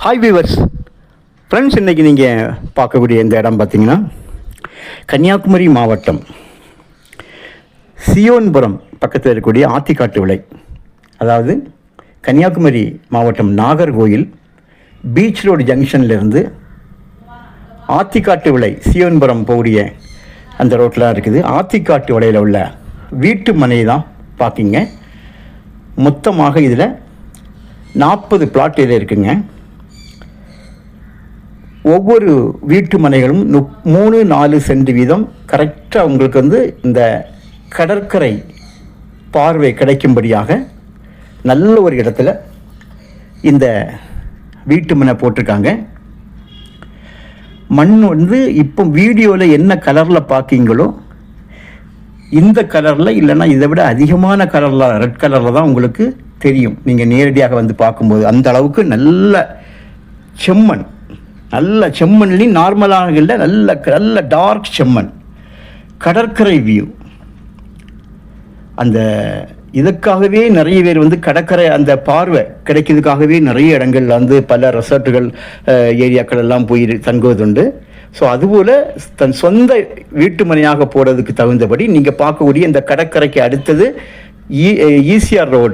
Hi viewers friends, இன்றைக்கி நீங்கள் பார்க்கக்கூடிய இந்த இடம் பார்த்திங்கன்னா கன்னியாகுமரி மாவட்டம் சியோன்புரம் பக்கத்தில் இருக்கக்கூடிய ஆத்திக்காட்டு விளை, அதாவது கன்னியாகுமரி மாவட்டம் நாகர்கோயில் பீச் ரோடு ஜங்ஷன்லேருந்து ஆத்திக்காட்டு விளை சியோன்புரம் போகக்கூடிய அந்த ரோட்டில் இருக்குது. ஆத்திக்காட்டு விளையில் உள்ள வீட்டு மனை தான் பார்க்கிங்க. மொத்தமாக இதில் 40 பிளாட் இதில் இருக்குங்க. ஒவ்வொரு வீட்டு மனைகளும் 3-4 சென்ட் வீதம் கரெக்டாக உங்களுக்கு இந்த கடற்கரை பார்வை கிடைக்கும்படியாக நல்ல ஒரு இடத்துல இந்த வீட்டு மனை போட்டிருக்காங்க. மண் இப்போ வீடியோவில் என்ன கலரில் பார்க்கிங்களோ இந்த கலரில், இல்லைன்னா இதை விட அதிகமான கலரில், ரெட் கலரில் தான் உங்களுக்கு தெரியும். நீங்கள் நேரடியாக வந்து பார்க்கும்போது அந்த அளவுக்கு நல்ல செம்மண், நல்ல செம்மண்லேயும் நார்மலாக இல்லை, நல்ல நல்ல டார்க் செம்மண், கடற்கரை வியூ. அந்த இதுக்காகவே நிறைய பேர் கடற்கரை அந்த பார்வை கிடைக்கிறதுக்காகவே நிறைய இடங்கள்ல பல ரெசார்ட்டுகள் ஏரியாக்கள் எல்லாம் போய் தங்குவதுண்டு. ஸோ அதுபோல் தன் சொந்த வீட்டு மனையாக போடுறதுக்கு தகுந்தபடி நீங்கள் பார்க்கக்கூடிய இந்த கடற்கரைக்கு அடுத்தது ஈசிஆர் ரோடு.